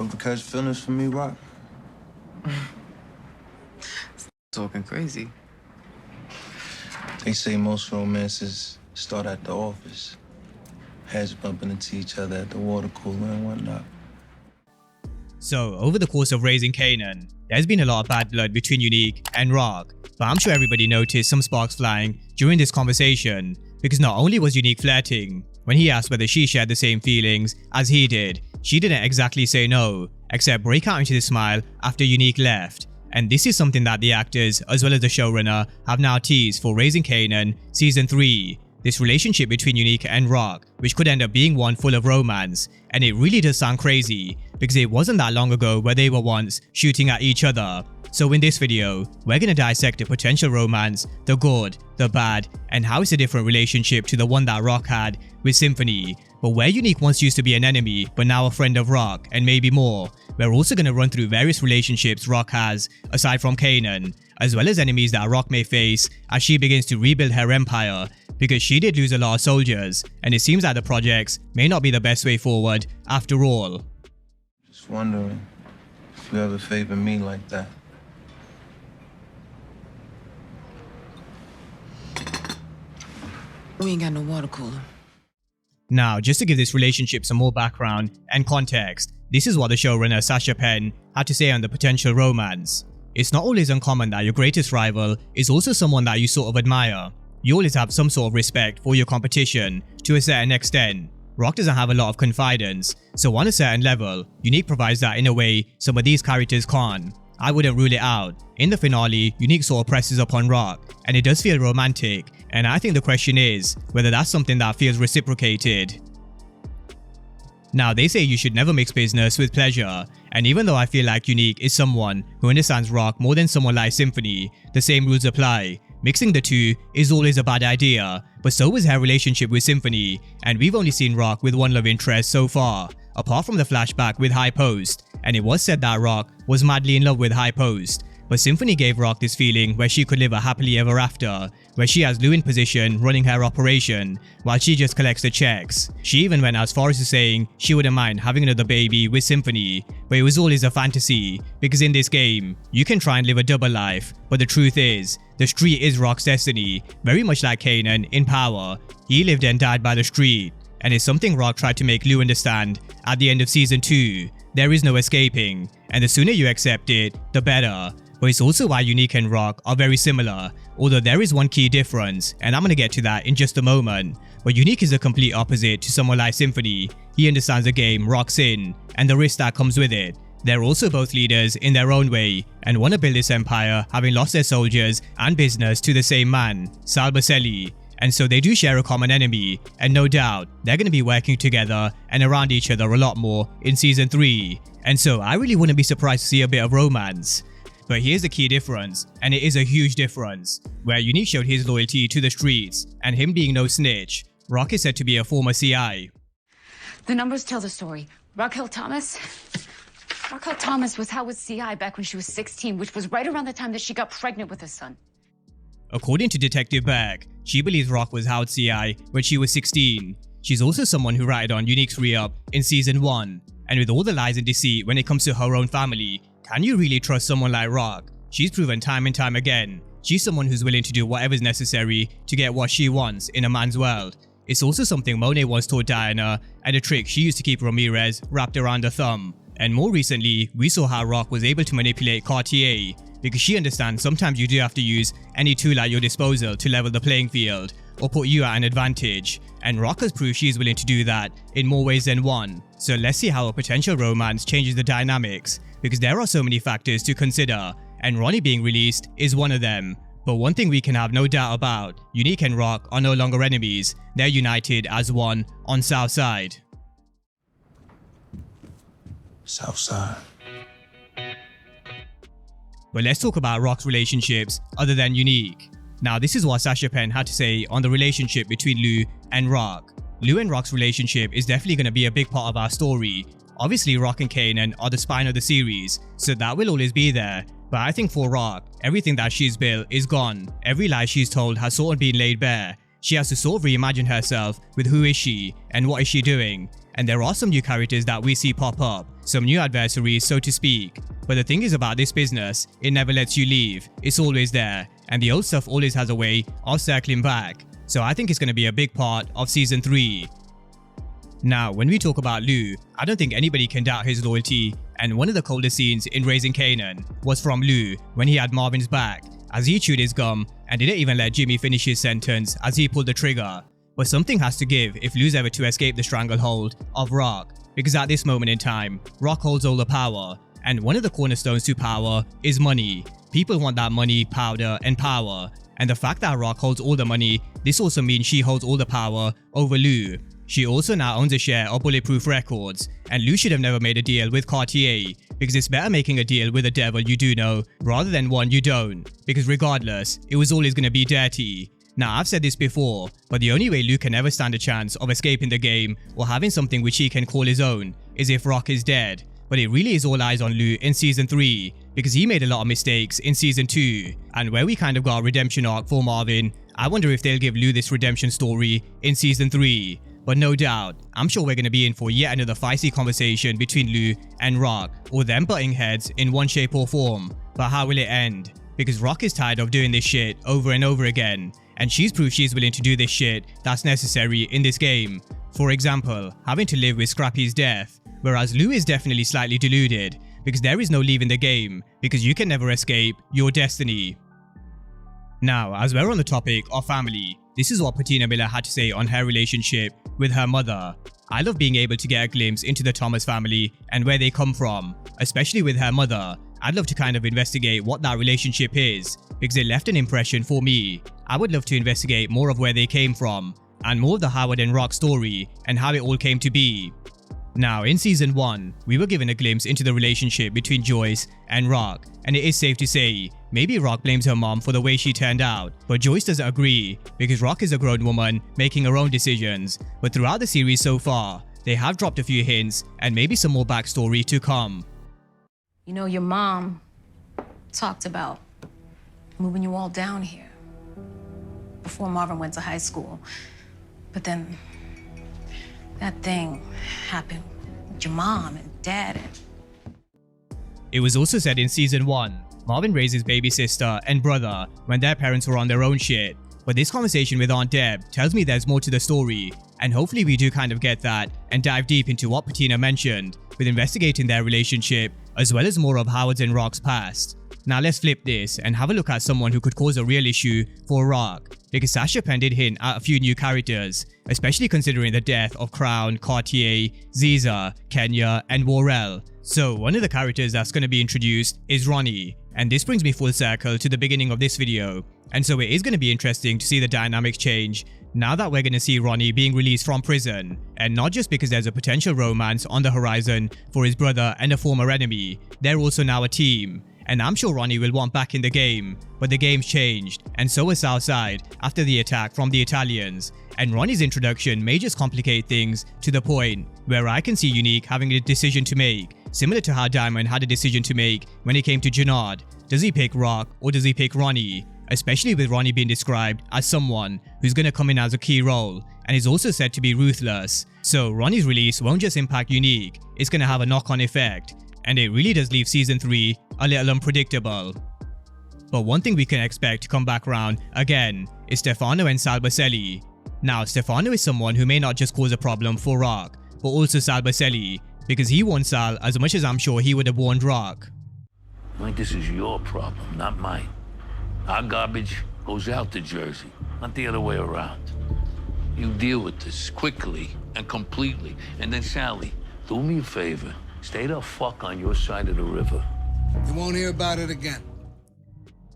ever catch feelings for me, Rock? Talking crazy. They say most romances start at the office. Heads bumping into each other at the water cooler and whatnot. So, over the course of Raising Kanan, there's been a lot of bad blood between Unique and Raq, but I'm sure everybody noticed some sparks flying during this conversation, because not only was Unique flirting, when he asked whether she shared the same feelings as he did, she didn't exactly say no, except break out into the smile after Unique left. And this is something that the actors, as well as the showrunner, have now teased for Raising Kanan Season 3. This relationship between Unique and Raq, which could end up being one full of romance. And it really does sound crazy, because it wasn't that long ago where they were once shooting at each other. So in this video, we're gonna dissect the potential romance, the good, the bad, and how it's a different relationship to the one that Raq had with Symphony. But where Unique once used to be an enemy, but now a friend of Raq, and maybe more, we're also gonna run through various relationships Raq has, aside from Kanan, as well as enemies that Raq may face as she begins to rebuild her empire, because she did lose a lot of soldiers, and it seems that the projects may not be the best way forward after all. Just wondering if you ever favor me like that. We ain't got no water cooler. Now, just to give this relationship some more background and context, this is what the showrunner Sascha Penn had to say on the potential romance. It's not always uncommon that your greatest rival is also someone that you sort of admire. You always have some sort of respect for your competition to a certain extent. Raq doesn't have a lot of confidence, so on a certain level, Unique provides that in a way some of these characters can't. I wouldn't rule it out. In the finale, Unique sort of presses upon Raq, and it does feel romantic, and I think the question is whether that's something that feels reciprocated. Now, they say you should never mix business with pleasure, and even though I feel like Unique is someone who understands Raq more than someone like Symphony, the same rules apply. Mixing the two is always a bad idea, but so is her relationship with Symphony, and we've only seen Raq with one love interest so far, apart from the flashback with High Post, and it was said that Raq was madly in love with High Post. But Symphony gave Raq this feeling where she could live a happily ever after, where she has Lou in position running her operation, while she just collects the checks. She even went as far as to saying she wouldn't mind having another baby with Symphony, but it was always a fantasy, because in this game, you can try and live a double life, but the truth is, the street is Raq's destiny, very much like Kanan in Power. He lived and died by the street, and it's something Raq tried to make Lou understand at the end of Season 2. There is no escaping, and the sooner you accept it, the better. But it's also why Unique and Raq are very similar, although there is one key difference, and I'm gonna get to that in just a moment. But Unique is the complete opposite to someone like Symphony. He understands the game Raq's in, and the risk that comes with it. They're also both leaders in their own way, and want to build this empire having lost their soldiers and business to the same man, Sal Baselli. And so they do share a common enemy, and no doubt, they're going to be working together and around each other a lot more in Season 3. And so I really wouldn't be surprised to see a bit of romance. But here's the key difference, and it is a huge difference, where Unique showed his loyalty to the streets, and him being no snitch. Raq is said to be a former CI. The numbers tell the story. Raquel Thomas was Howard's CI back when she was 16, which was right around the time that she got pregnant with her son. According to Detective Berg, she believes Raq was Howard's CI when she was 16. She's also someone who ratted on Unique's re-up in Season 1. And with all the lies and deceit when it comes to her own family, can you really trust someone like Raq? She's proven time and time again, she's someone who's willing to do whatever's necessary to get what she wants in a man's world. It's also something Monet once taught Diana, and a trick she used to keep Ramirez wrapped around her thumb. And more recently, we saw how Raq was able to manipulate Cartier, because she understands sometimes you do have to use any tool at your disposal to level the playing field, or put you at an advantage. And Raq has proved she's willing to do that in more ways than one. So let's see how a potential romance changes the dynamics, because there are so many factors to consider, and Ronnie being released is one of them. But one thing we can have no doubt about, Unique and Raq are no longer enemies, they're united as one on Southside. Southside. But let's talk about Raq's relationships other than Unique. Now, this is what Sascha Penn had to say on the relationship between Lou and Raq. Lou and Raq's relationship is definitely going to be a big part of our story. Obviously, Raq and Kanan are the spine of the series, so that will always be there. But I think for Raq, everything that she's built is gone. Every lie she's told has sort of been laid bare. She has to sort of reimagine herself with who is she and what is she doing. And there are some new characters that we see pop up, some new adversaries, so to speak. But the thing is about this business, it never lets you leave. It's always there, and the old stuff always has a way of circling back. So I think it's going to be a big part of season 3. Now, when we talk about Lou, I don't think anybody can doubt his loyalty, and one of the coldest scenes in Raising Kanan was from Lou when he had Marvin's back, as he chewed his gum and didn't even let Jimmy finish his sentence as he pulled the trigger. But something has to give if Lou's ever to escape the stranglehold of Raq, because at this moment in time, Raq holds all the power, and one of the cornerstones to power is money. People want that money, powder, and power, and the fact that Raq holds all the money, this also means she holds all the power over Lou. She also now owns a share of Bulletproof Records, and Lou should have never made a deal with Cartier, because it's better making a deal with a devil you do know rather than one you don't, because regardless, it was always going to be dirty. Now, I've said this before, but the only way Lou can ever stand a chance of escaping the game or having something which he can call his own is if Raq is dead. But it really is all eyes on Lou in season 3, because he made a lot of mistakes in season 2, and where we kind of got a redemption arc for Marvin, I wonder if they'll give Lou this redemption story in season 3. But no doubt, I'm sure we're going to be in for yet another feisty conversation between Lou and Raq, or them butting heads in one shape or form. But how will it end? Because Raq is tired of doing this shit over and over again, and she's proved she's willing to do this shit that's necessary in this game. For example, having to live with Scrappy's death, whereas Lou is definitely slightly deluded, because there is no leaving the game, because you can never escape your destiny. Now, as we're on the topic of family, this is what Patina Miller had to say on her relationship with her mother. I love being able to get a glimpse into the Thomas family and where they come from, especially with her mother. I'd love to kind of investigate what that relationship is, because it left an impression for me. I would love to investigate more of where they came from, and more of the Howard and Raq story and how it all came to be. Now, in season 1, we were given a glimpse into the relationship between Joyce and Raq, and it is safe to say, maybe Raq blames her mom for the way she turned out, but Joyce doesn't agree, because Raq is a grown woman making her own decisions. But throughout the series so far, they have dropped a few hints and maybe some more backstory to come. You know, your mom talked about moving you all down here before Marvin went to high school. But then that thing happened with your mom and dad. It was also said in season 1, Marvin raised his baby sister and brother when their parents were on their own shit. But this conversation with Aunt Deb tells me there's more to the story, and hopefully we do kind of get that and dive deep into what Patina mentioned, with investigating their relationship as well as more of Howard's and Raq's past. Now let's flip this and have a look at someone who could cause a real issue for Raq, because Sascha Penn did hint at a few new characters, especially considering the death of Crown, Cartier, Ziza, Kenya, and Worrell. So one of the characters that's going to be introduced is Ronnie, and this brings me full circle to the beginning of this video, and so it is going to be interesting to see the dynamics change now that we're going to see Ronnie being released from prison, and not just because there's a potential romance on the horizon for his brother and a former enemy, they're also now a team. And I'm sure Ronnie will want back in the game, but the game's changed, and so is Southside after the attack from the Italians, and Ronnie's introduction may just complicate things to the point where I can see Unique having a decision to make, similar to how Diamond had a decision to make when it came to Jannard. Does he pick Raq or does he pick Ronnie? Especially with Ronnie being described as someone who's going to come in as a key role, and is also said to be ruthless. So Ronnie's release won't just impact Unique, it's going to have a knock-on effect, and it really does leave season 3 a little unpredictable. But one thing we can expect to come back around again is Stefano and Sal Baselli. Now, Stefano is someone who may not just cause a problem for Raq, but also Sal Baselli, because he warned Sal as much as I'm sure he would have warned Raq. Mike, this is your problem, not mine. Our garbage goes out to Jersey, not the other way around. You deal with this quickly and completely. And then, Sally, do me a favor. Stay the fuck on your side of the river. You won't hear about it again.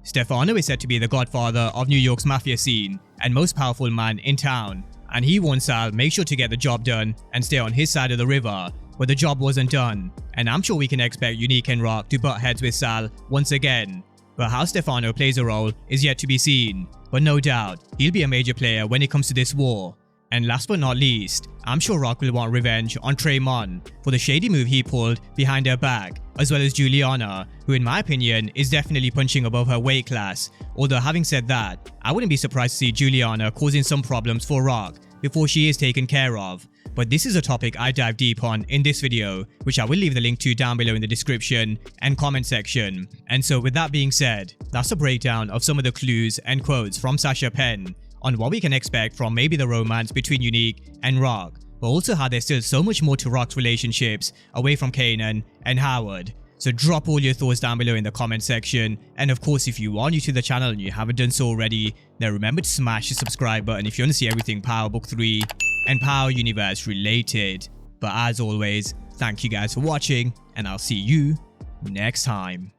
Stefano is said to be the godfather of New York's mafia scene and most powerful man in town, and he warned Sal make sure to get the job done and stay on his side of the river, but the job wasn't done, and I'm sure we can expect Unique and Raq to butt heads with Sal once again. But how Stefano plays a role is yet to be seen, but no doubt he'll be a major player when it comes to this war. And last but not least, I'm sure Raq will want revenge on Tremon for the shady move he pulled behind her back, as well as Juliana, who in my opinion is definitely punching above her weight class. Although having said that, I wouldn't be surprised to see Juliana causing some problems for Raq before she is taken care of. but this is a topic I dive deep on in this video, which I will leave the link to down below in the description and comment section. And so with that being said, that's a breakdown of some of the clues and quotes from Sascha Penn on what we can expect from maybe the romance between Unique and Raq, but also how there's still so much more to Raq's relationships away from Kanan and Howard. So drop all your thoughts down below in the comment section, and of course if you are new to the channel and you haven't done so already, then remember to smash the subscribe button if you want to see everything Power Book 3 and Power Universe related. But as always, thank you guys for watching, and I'll see you next time.